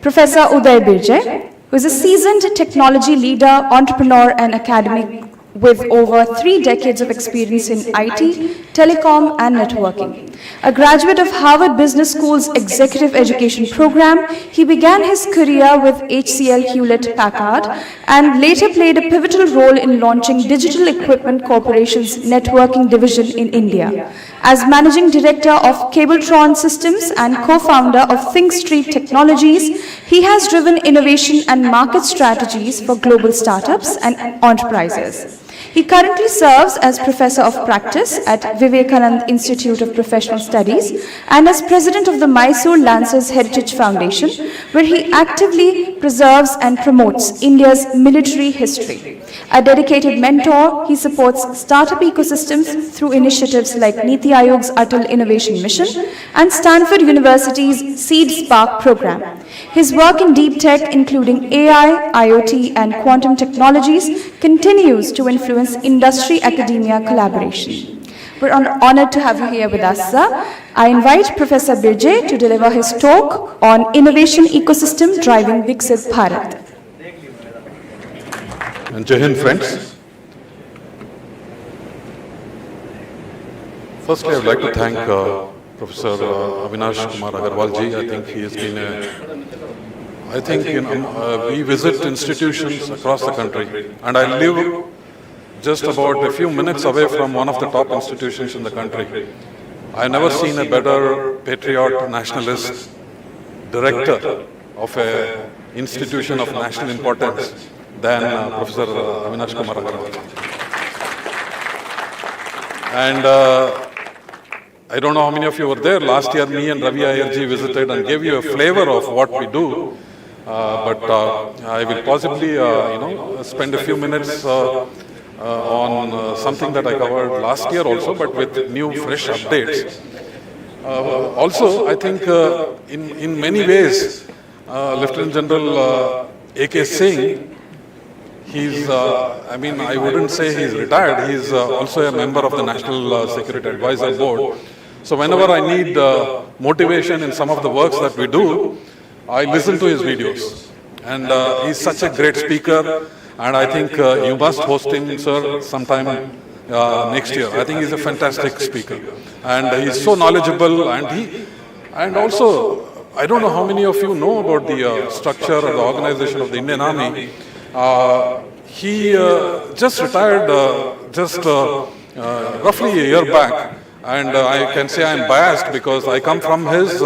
Professor Uday Birje, who is a seasoned technology leader, entrepreneur, and academic with over 3 decades of experience in IT, telecom, and networking. A graduate of Harvard Business School's Executive Education Program, he began his career with HCL Hewlett-Packard and later played a pivotal role in launching Digital Equipment Corporation's networking division in India. As Managing Director of Cabletron Systems and co-founder of ThinkStreet Technologies, he has driven innovation and market strategies for global startups and enterprises. He currently serves as Professor of Practice at Vivekanand Institute of Professional Studies and as President of the Mysore Lancers Heritage Foundation, where he actively preserves and promotes India's military history. A dedicated mentor, he supports startup ecosystems through initiatives like Niti Aayog's Atal Innovation Mission and Stanford University's Seed Spark program. His work in deep tech, including AI, IoT, and quantum technologies, continues to influence industry-academia collaboration. We're honored to have you here with us, sir. I invite Professor Birje to deliver his talk on innovation ecosystem driving Viksit Bharat. And Jai Hind, friends. Firstly, I would like to thank Professor Avinash Kumar Agarwalji. I think he has been we visit institutions across the country, and I live just about a few minutes away from one of the top institutions in the country. I've never seen a better patriot, nationalist, director of an institution of national importance than Professor Avinash Kumar Agarwalji. And I don't know how many of you were there. Last year, me and Ravi Ayerji visited and gave you a flavor of what we do. But I will possibly, spend a few minutes on something that I covered last year also, but with new, fresh updates. Also, I think in many ways, Lieutenant General A.K. Singh, he's, I wouldn't say he's retired, he's also a member of the National Security Advisor Board. So whenever I need motivation in some of the works that we do, I listen to his videos. And he's such a great speaker, and I think you must host him, sir, sometime next year. I think he's a fantastic speaker. And he's so knowledgeable, and also, I don't know how many of you know about the structure or the organization of the Indian Army. He just retired roughly a year back, and I can say I'm biased because I come from his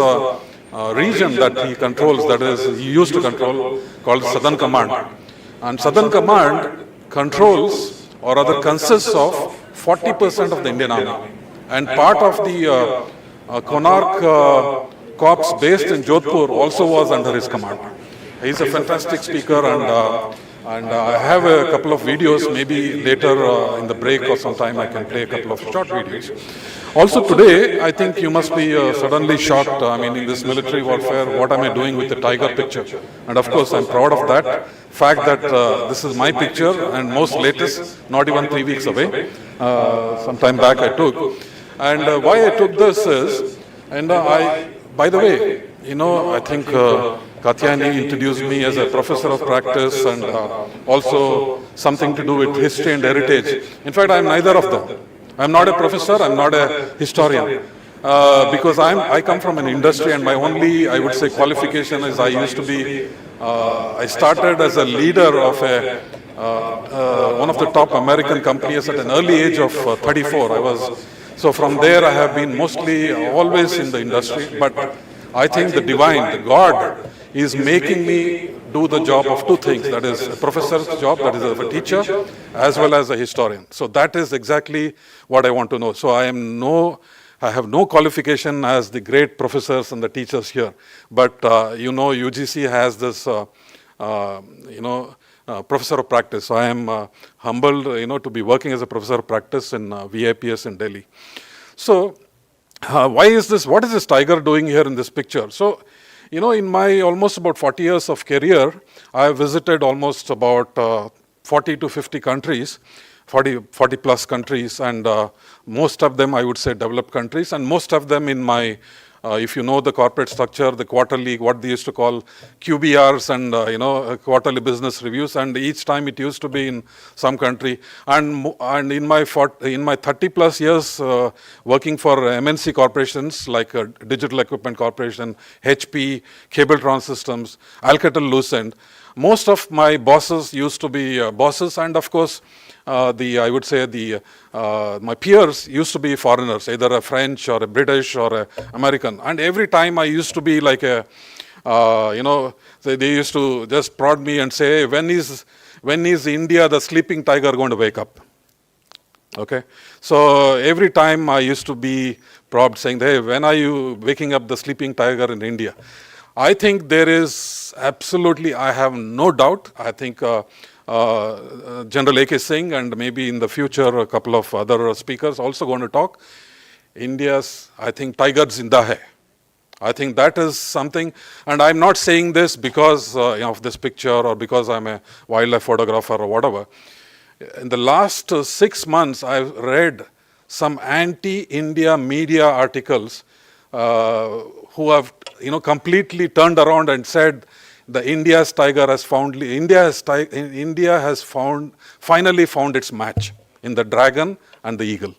region that he controls, that is, he used to control, called Southern Command. And Southern Command controls, or rather consists of 40% of the Indian Army. And part of the Konark Corps based in Jodhpur also was under his command. He's a fantastic speaker, and I have a couple of videos. Maybe later in the break or sometime I can play a couple of short videos. Also today, I think you must be suddenly shocked. In this military warfare, what am I doing with the tiger picture? And of course, I'm proud of that fact that this is my picture and most latest, not even 3 weeks away. Some time back I took. And why I took this is, by the way, I think Katyani introduced me as a professor of practice and also something to do with history and heritage. In fact, I'm neither of them. I'm not a professor, I'm not a historian. Because I come from an industry, and my only, I would say, qualification is I started as a leader of one of the top American companies at an early age of 34. So from there I have been mostly always in the industry, but I think the divine, the God, is making me do the job of two things. That is a professor's job, that is of a teacher, as well as a historian. So that is exactly what I want to know. So I have no qualification as the great professors and the teachers here. But UGC has this, professor of practice. So I am humbled, to be working as a professor of practice in VIPS in Delhi. So why is this? What is this tiger doing here in this picture? So, in my almost about 40 years of career, I have visited almost about 40 to 50 countries, 40 plus countries, and most of them, I would say, developed countries, and most of them in my if you know the corporate structure, the quarterly, what they used to call QBRs and quarterly business reviews, and each time it used to be in some country. And in my 30 plus years working for MNC corporations like Digital Equipment Corporation, HP, Cabletron Systems, Alcatel-Lucent, most of my bosses used to be bosses, and of course, I would say my peers used to be foreigners, either a French or a British or a American. And every time I used to be like they used to just prod me and say, when is India, the sleeping tiger, going to wake up? Okay. So every time I used to be probed saying, hey, when are you waking up the sleeping tiger in India? I think there is absolutely, I have no doubt, I think General A.K. Singh and maybe in the future a couple of other speakers also going to talk. India's, I think, tiger zinda hai. I think that is something, and I'm not saying this because of this picture or because I'm a wildlife photographer or whatever. In the last 6 months, I've read some anti-India media articles who have completely turned around and said the India's tiger has finally found its match in the dragon and the eagle.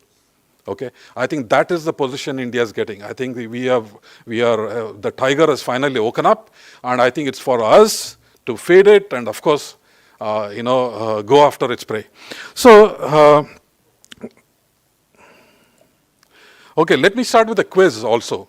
Okay, I think that is the position India is getting. I think the tiger has finally woken up, and I think it's for us to feed it and of course go after its prey. So okay, let me start with a quiz also.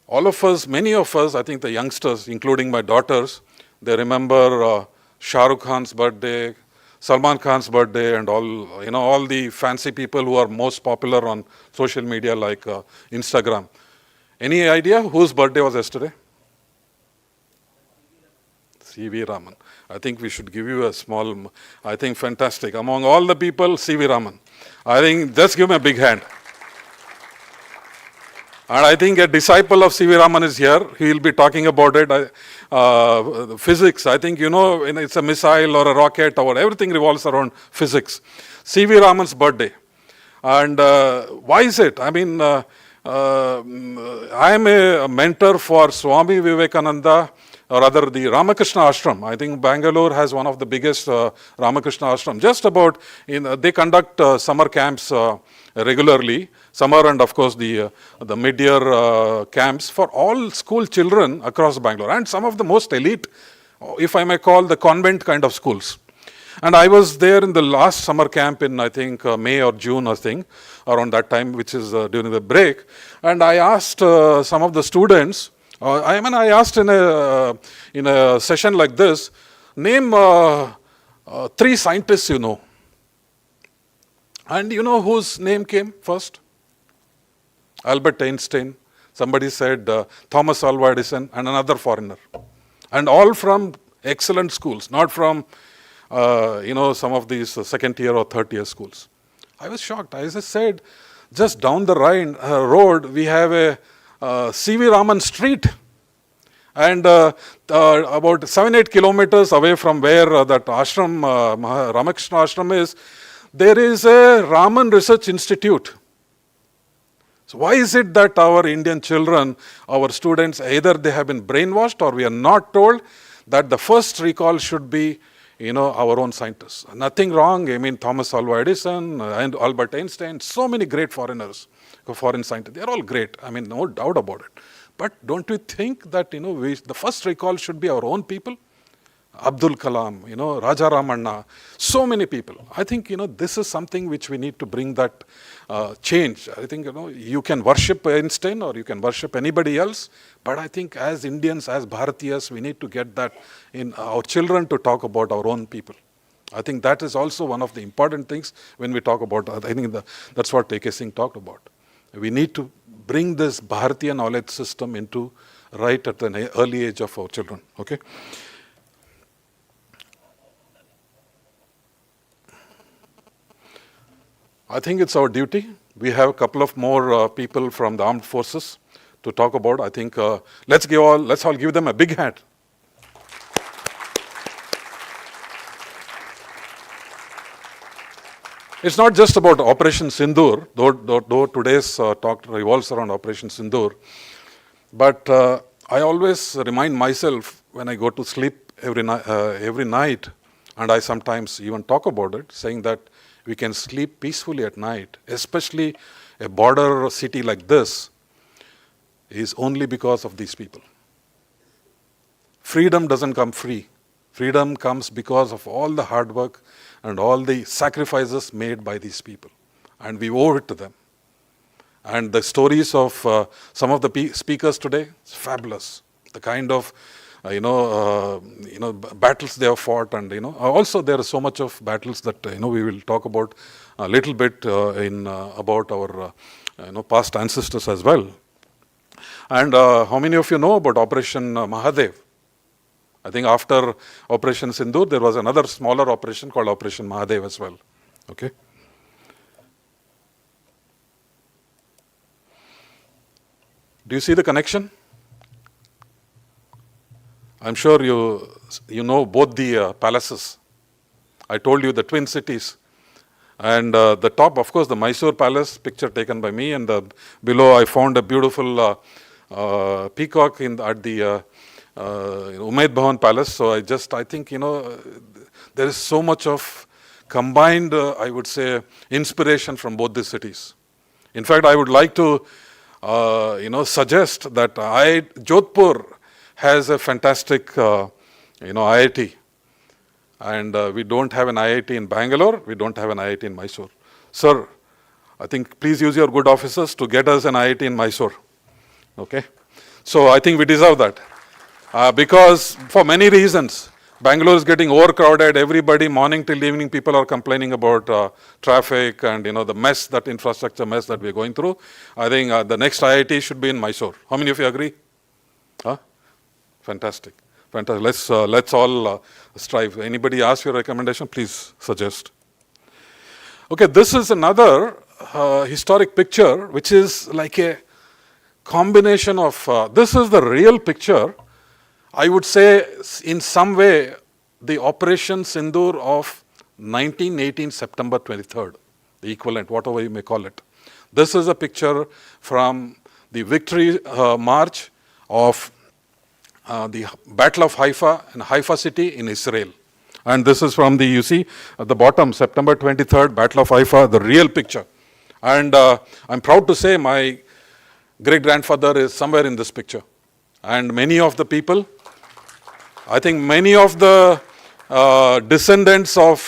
All of us, many of us, I think the youngsters, including my daughters, they remember Shah Rukh Khan's birthday, Salman Khan's birthday, and all the fancy people who are most popular on social media like Instagram. Any idea whose birthday was yesterday? C.V. Raman. I think we should give you a small, I think fantastic. Among all the people, C.V. Raman. I think just give him a big hand. And I think a disciple of C.V. Raman is here. He will be talking about it. Physics, I think, it's a missile or a rocket or everything revolves around physics. C.V. Raman's birthday. And why is it? I mean, I am a mentor for Swami Vivekananda, or rather the Ramakrishna Ashram. I think Bangalore has one of the biggest Ramakrishna Ashram. Just about, they conduct summer camps regularly, summer and of course the mid-year camps for all school children across Bangalore, and some of the most elite, if I may call, the convent kind of schools. And I was there in the last summer camp in, I think, May or June, I think, around that time, which is during the break. And I asked some of the students, I asked in a session like this, name 3 scientists you know. And you know whose name came first? Albert Einstein. Somebody said Thomas Alva Edison, and another foreigner. And all from excellent schools, not from some of these second tier or third tier schools. I was shocked. I just said, just down the road, we have a C.V. Raman street. And about 7-8 kilometers away from where that ashram, Ramakrishna Ashram is, there is a Raman Research Institute. So why is it that our Indian children, our students, either they have been brainwashed or we are not told that the first recall should be, our own scientists? Nothing wrong. I mean, Thomas Alva Edison and Albert Einstein, so many great foreigners, foreign scientists. They are all great. I mean, no doubt about it. But don't we think that, the first recall should be our own people? Abdul Kalam, Raja Ramanna, so many people. I think, this is something which we need to bring that change. I think, you can worship Einstein or you can worship anybody else, but I think as Indians, as Bharatiyas, we need to get that in our children to talk about our own people. I think that is also one of the important things when we talk about, I think that's what A.K. Singh talked about. We need to bring this Bharatiya knowledge system into right at an early age of our children. Okay. I think it's our duty. We have a couple of more people from the armed forces to talk about. I think let's all give them a big hand. It's not just about Operation Sindoor, though today's talk revolves around Operation Sindoor. But I always remind myself when I go to sleep every night, and I sometimes even talk about it, saying that we can sleep peacefully at night, especially a border city like this, is only because of these people. Freedom doesn't come free. Freedom comes because of all the hard work and all the sacrifices made by these people. And we owe it to them. And the stories of some of the speakers today, it's fabulous. The kind of battles they have fought, and also there is so much of battles that we will talk about a little bit about our past ancestors as well. And how many of you know about Operation Mahadev? I think after Operation Sindoor, there was another smaller operation called Operation Mahadev as well. Okay. Do you see the connection? I'm sure you know both the palaces. I told you the twin cities. And the top, of course, the Mysore palace, picture taken by me, and below I found a beautiful peacock at the Umaid Bhawan Palace. So I think, there is so much of combined, I would say, inspiration from both these cities. In fact, I would like to, suggest that Jodhpur has a fantastic, IIT. And we don't have an IIT in Bangalore, we don't have an IIT in Mysore. Sir, I think please use your good officers to get us an IIT in Mysore. Okay? So I think we deserve that. Because for many reasons, Bangalore is getting overcrowded. Everybody, morning till evening, people are complaining about traffic and the mess, that infrastructure mess that we're going through. I think the next IIT should be in Mysore. How many of you agree? Huh? Fantastic. Fantastic. Let's all strive. Anybody ask your recommendation, please suggest. Okay, this is another historic picture, which is like a combination of, this is the real picture. I would say, in some way, the Operation Sindoor of 1918, September 23rd, the equivalent, whatever you may call it. This is a picture from the victory march of the Battle of Haifa in Haifa city in Israel. And this is from you see, at the bottom, September 23rd, Battle of Haifa, the real picture. And I'm proud to say my great-grandfather is somewhere in this picture. And many of the people, I think many of the descendants of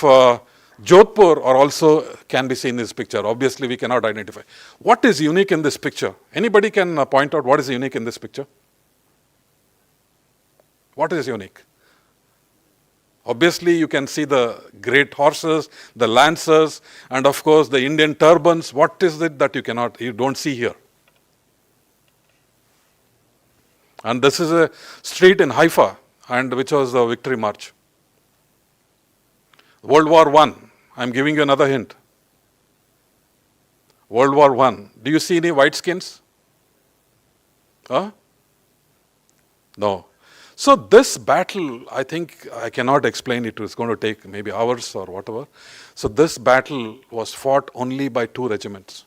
Jodhpur are also can be seen in this picture. Obviously, we cannot identify. What is unique in this picture? Anybody can point out what is unique in this picture? What is unique? Obviously, you can see the great horses, the lancers, and of course the Indian turbans. What is it that you don't see here? And this is a street in Haifa, and which was the victory march. World War I. I'm giving you another hint. World War I. Do you see any white skins? Huh? No. So this battle, I think I cannot explain it. It's going to take maybe hours or whatever. So this battle was fought only by two regiments.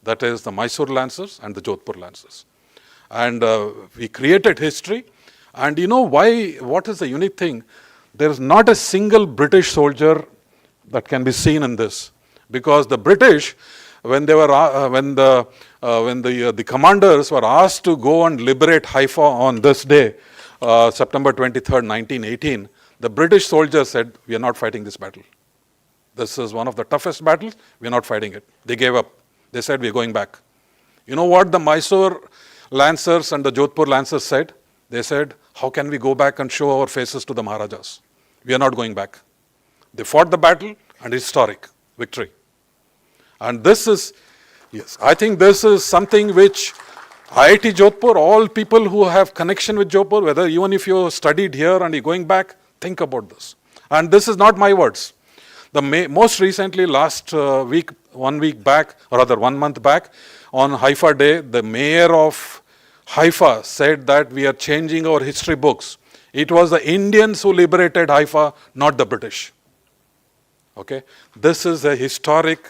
That is the Mysore Lancers and the Jodhpur Lancers. And we created history. And you know why? What is the unique thing? There is not a single British soldier that can be seen in this, because the British, when they were when the commanders were asked to go and liberate Haifa on this day, September 23rd, 1918, the British soldiers said, "We are not fighting this battle. This is one of the toughest battles. We are not fighting it." They gave up. They said, "We are going back." You know what the Mysore Lancers and the Jodhpur Lancers said? They said, "How can we go back and show our faces to the Maharajas? We are not going back." They fought the battle, and historic victory. And this is, yes, I think this is something which IIT Jodhpur, all people who have connection with Jodhpur, whether even if you studied here and you're going back, think about this. And this is not my words. Most recently, last week, 1 week back, or rather 1 month back, on Haifa Day, the mayor of Haifa said that we are changing our history books. It was the Indians who liberated Haifa, not the British. Okay, this is a historic,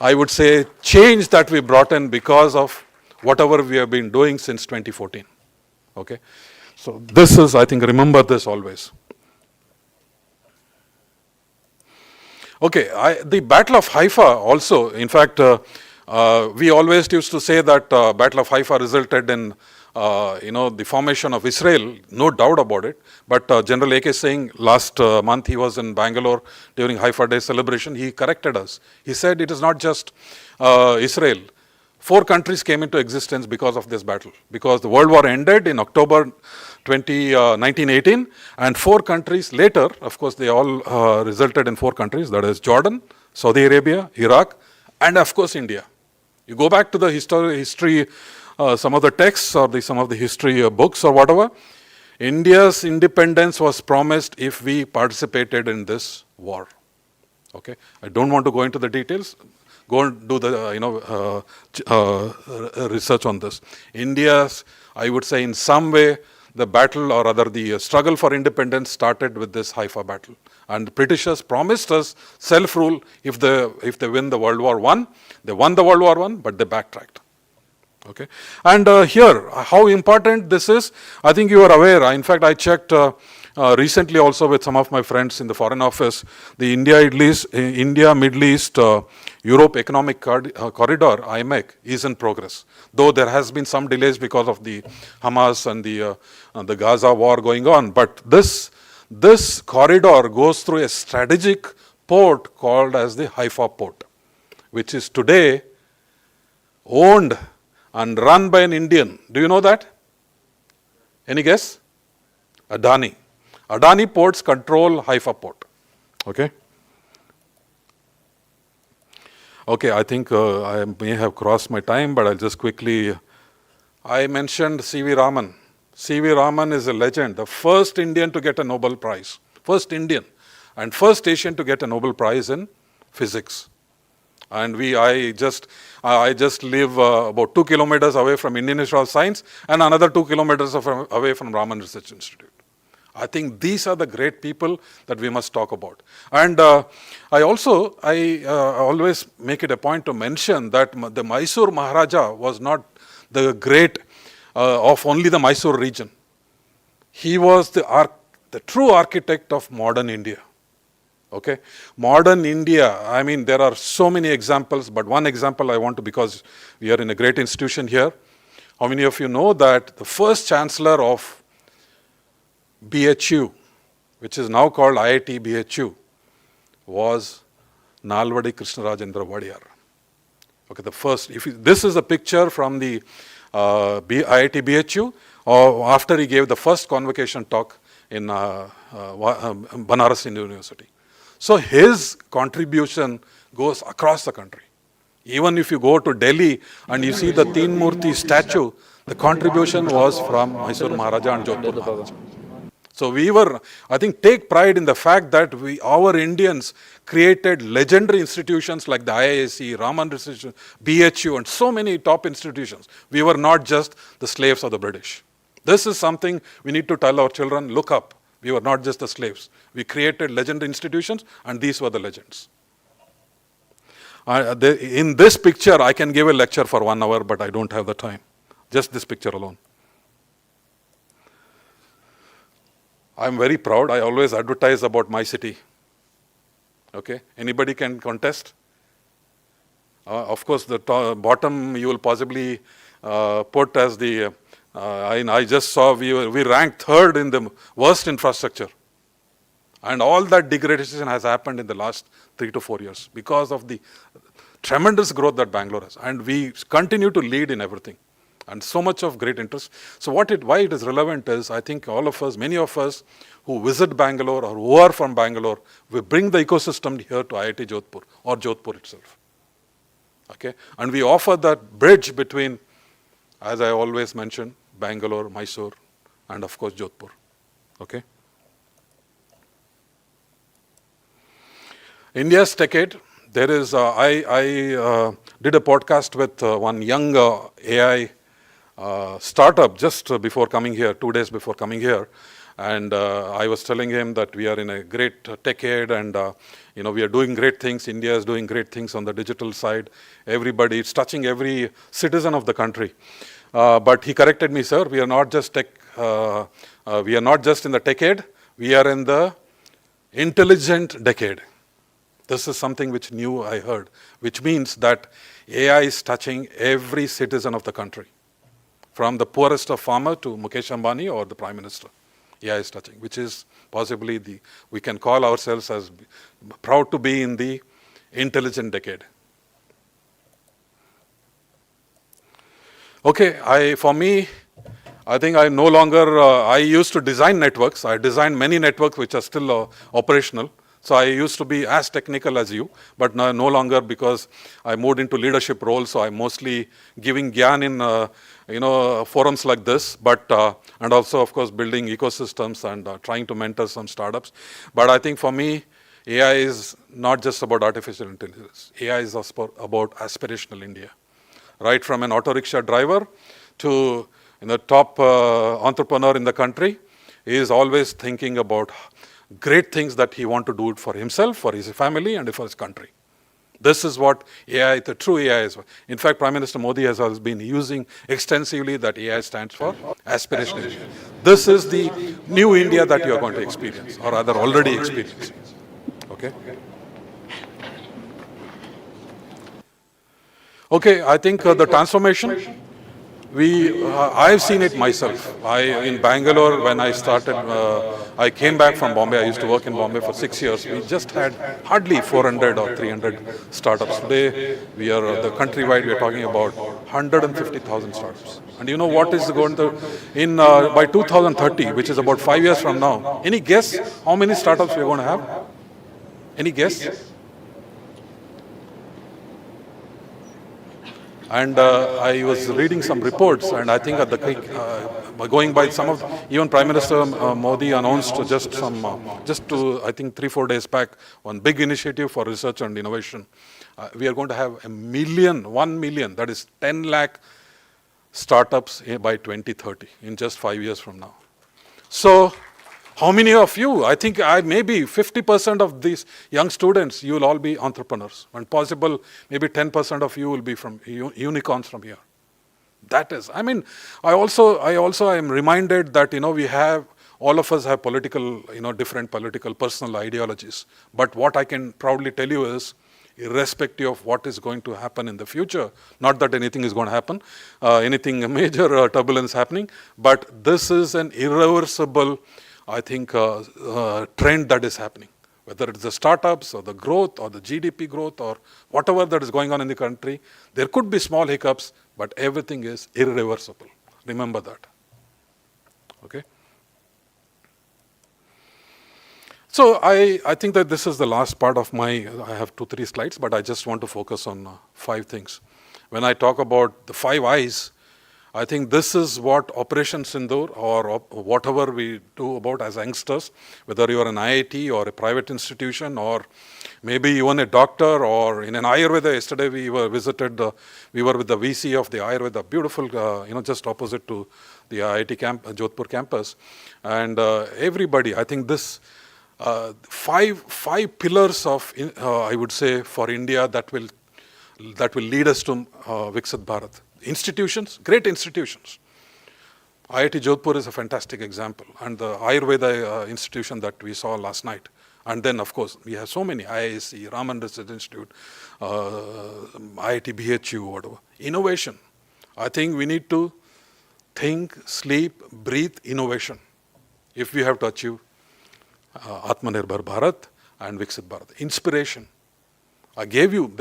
I would say, change that we brought in because of whatever we have been doing since 2014. Okay, so this is, I think, remember this always. Okay, the Battle of Haifa also, in fact, we always used to say that Battle of Haifa resulted in, the formation of Israel, no doubt about it. But General AK Singh, last month he was in Bangalore during Haifa Day celebration, he corrected us. He said it is not just Israel. 4 countries came into existence because of this battle, because the World War ended in October 1918, and 4 countries later, of course, they all resulted in 4 countries, that is Jordan, Saudi Arabia, Iraq, and of course India. You go back to the history, some of the texts or some of the history books or whatever, India's independence was promised if we participated in this war. Okay, I don't want to go into the details. Go and do the research on this. India's, I would say, in some way, the battle or rather the struggle for independence started with this Haifa battle. And the Britishers promised us self-rule if they win the World War I. They won the World War I, but they backtracked. Okay, and here, how important this is, I think you are aware. In fact, I checked recently also with some of my friends in the Foreign Office, the India, Middle East, Europe Economic Corridor, IMEC, is in progress. Though there has been some delays because of the Hamas and the Gaza war going on. But this corridor goes through a strategic port called as the Haifa port, which is today owned and run by an Indian. Do you know that? Any guess? Adani. Adani ports control Haifa port. Okay. Okay, I think I may have crossed my time, but I'll just quickly. I mentioned C.V. Raman. C.V. Raman is a legend, the first Indian to get a Nobel Prize. First Indian and first Asian to get a Nobel Prize in physics. And I just live about 2 kilometers away from Indian Institute of Science and another 2 kilometers away from Raman Research Institute. I think these are the great people that we must talk about. And I always make it a point to mention that the Mysore Maharaja was not the great of only the Mysore region. He was the true architect of modern India. Okay, modern India, I mean, there are so many examples, but one example I want to, because we are in a great institution here. How many of you know that the first chancellor of BHU, which is now called IIT BHU, was Nalvadi Krishnarajendra Vadiyar. Okay, the first, this is a picture from the IIT BHU after he gave the first convocation talk in Banaras University. So his contribution goes across the country. Even if you go to Delhi and you see the Teen Murti statue, the contribution was from Mysore Maharaja and Jodhpur Maharaja. So we were, I think, take pride in the fact that our Indians created legendary institutions like the IISc, Raman Research, BHU, and so many top institutions. We were not just the slaves of the British. This is something we need to tell our children, look up. We were not just the slaves. We created legendary institutions, and these were the legends. In this picture, I can give a lecture for 1 hour, but I don't have the time. Just this picture alone. I'm very proud. I always advertise about my city. Okay, anybody can contest. Of course, the bottom you will possibly put as the. I just saw we ranked 3rd in the worst infrastructure, and all that degradation has happened in the last 3 to 4 years because of the tremendous growth that Bangalore has, and we continue to lead in everything. And so much of great interest. So why it is relevant is, I think all of us, many of us who visit Bangalore or who are from Bangalore, we bring the ecosystem here to IIT Jodhpur or Jodhpur itself. Okay, and we offer that bridge between, as I always mention, Bangalore, Mysore, and of course Jodhpur. Okay. India's decade. There is, I did a podcast with one young AI startup just before coming here, 2 days before coming here. And I was telling him that we are in a great decade, and we are doing great things. India is doing great things on the digital side. Everybody, it's touching every citizen of the country. But he corrected me, sir. We are not just we are not just in the decade. We are in the intelligent decade. This is something which new I heard, which means that AI is touching every citizen of the country, from the poorest of farmer to Mukesh Ambani or the Prime Minister. AI is touching, which is possibly we can call ourselves as proud to be in the intelligent decade. Okay, for me, I think I no longer, I used to design networks. I designed many networks which are still operational. So I used to be as technical as you, but no longer, because I moved into leadership roles. So I'm mostly giving gyan in forums like this, but and also of course building ecosystems and trying to mentor some startups. But I think for me, AI is not just about artificial intelligence. AI is about aspirational India, right from an auto rickshaw driver to the top entrepreneur in the country. He is always thinking about great things that he wants to do it for himself, for his family, and for his country. This is what AI, the true AI is. In fact, Prime Minister Modi has always been using extensively that AI stands for aspirational India. This is the new India that you are going to experience, or rather already experiencing. Okay? Okay, I think the transformation, I've seen it myself. In Bangalore, when I started, I came back from Bombay. I used to work in Bombay for 6 years. We just had hardly 400 or 300 startups. Today, we are the countrywide. We are talking about 150,000 startups. And you know what is going to by 2030, which is about 5 years from now? Any guess how many startups we are going to have? Any guess? And I was reading some reports, and I think at the going by some of, even Prime Minister Modi announced just I think 3-4 days back, one big initiative for research and innovation. We are going to have 1 million, that is 10 lakh startups by 2030, in just 5 years from now. So, how many of you, I think maybe 50% of these young students, you will all be entrepreneurs. And possible, maybe 10% of you will be from unicorns from here. That is, I mean, I also am reminded that, all of us have political, different political personal ideologies. But what I can proudly tell you is, irrespective of what is going to happen in the future, not that anything is going to happen, anything major turbulence happening, but this is an irreversible, I think, trend that is happening. Whether it's the startups or the growth or the GDP growth or whatever that is going on in the country, there could be small hiccups, but everything is irreversible. Remember that. Okay? So I think that this is the last part of I have 2-3 slides, but I just want to focus on 5 things. When I talk about the 5 I's, I think this is what Operation Sindoor, or whatever we do about as youngsters, whether you are an IIT or a private institution, or maybe even a doctor, or in an Ayurveda. Yesterday we were with the VC of the Ayurveda, beautiful, just opposite to the IIT Jodhpur campus. And everybody, I think this 5 pillars of, I would say, for India that will lead us to Viksit Bharat. Institutions, great institutions. IIT Jodhpur is a fantastic example, and the Ayurveda institution that we saw last night. And then, of course, we have so many, IISc, Raman Research Institute, IIT BHU, whatever. Innovation. I think we need to think, sleep, breathe innovation if we have to achieve Atmanirbhar Bharat and Viksit Bharat. Inspiration. I gave you,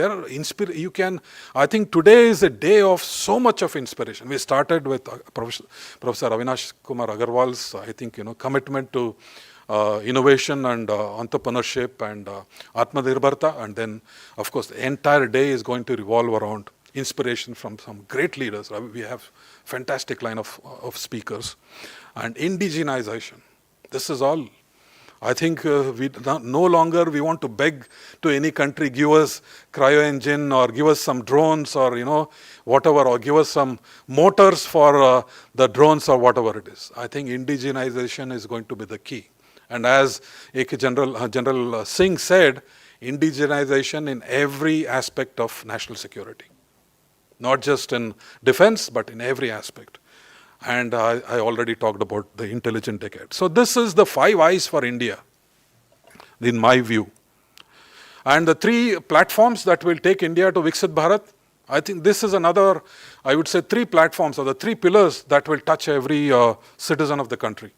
you can, I think today is a day of so much of inspiration. We started with Professor Avinash Kumar Agarwal's, I think, commitment to innovation and entrepreneurship and Atmanirbharta, and then, of course, the entire day is going to revolve around inspiration from some great leaders. We have fantastic line of speakers. And indigenization. This is all I think no longer we want to beg to any country, give us cryo engine or give us some drones or, whatever, or give us some motors for the drones or whatever it is. I think indigenization is going to be the key. And as General Singh said, indigenization in every aspect of national security. Not just in defense, but in every aspect. And I already talked about the intelligent decade. So this is the 5 I's for India, in my view. And the 3 platforms that will take India to Viksit Bharat, I think this is another, I would say 3 platforms or the 3 pillars that will touch every citizen of the country.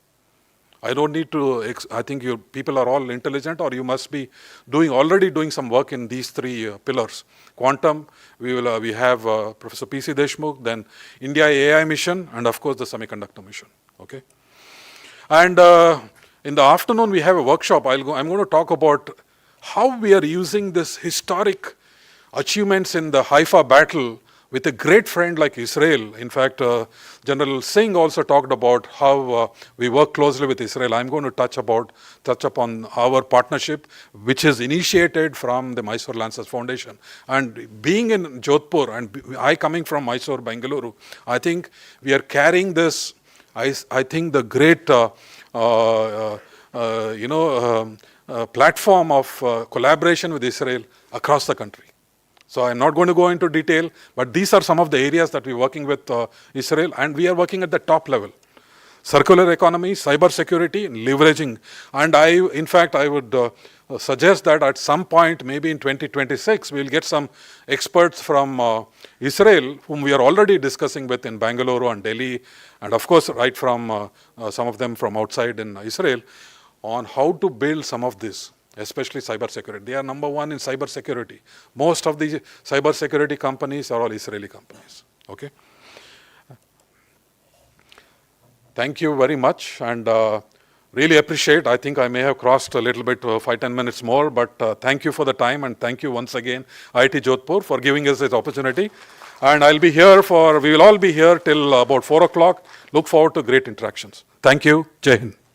I don't need to, I think you people are all intelligent, or you must be already doing some work in these 3 pillars. Quantum, we have Professor P.C. Deshmukh, then India AI mission, and of course the semiconductor mission. Okay. And in the afternoon we have a workshop. I'm going to talk about how we are using this historic achievements in the Haifa battle with a great friend like Israel. In fact, General Singh also talked about how we work closely with Israel. I'm going to touch upon our partnership, which is initiated from the Mysore Lancers Foundation. And being in Jodhpur, and I coming from Mysore, Bengaluru, I think we are carrying this, I think the great, platform of collaboration with Israel across the country. So I'm not going to go into detail, but these are some of the areas that we're working with Israel, and we are working at the top level. Circular economy, cyber security, and leveraging. And in fact, I would suggest that at some point, maybe in 2026, we'll get some experts from Israel, whom we are already discussing with in Bangalore and Delhi, and of course, right from some of them from outside in Israel, on how to build some of this, especially cyber security. They are number 1 in cyber security. Most of the cyber security companies are all Israeli companies. Okay. Thank you very much, and really appreciate. I think I may have crossed a little bit, 5-10 minutes more, but thank you for the time, and thank you once again, IIT Jodhpur, for giving us this opportunity. And we will all be here till about 4 o'clock. Look forward to great interactions. Thank you. Jai Hind.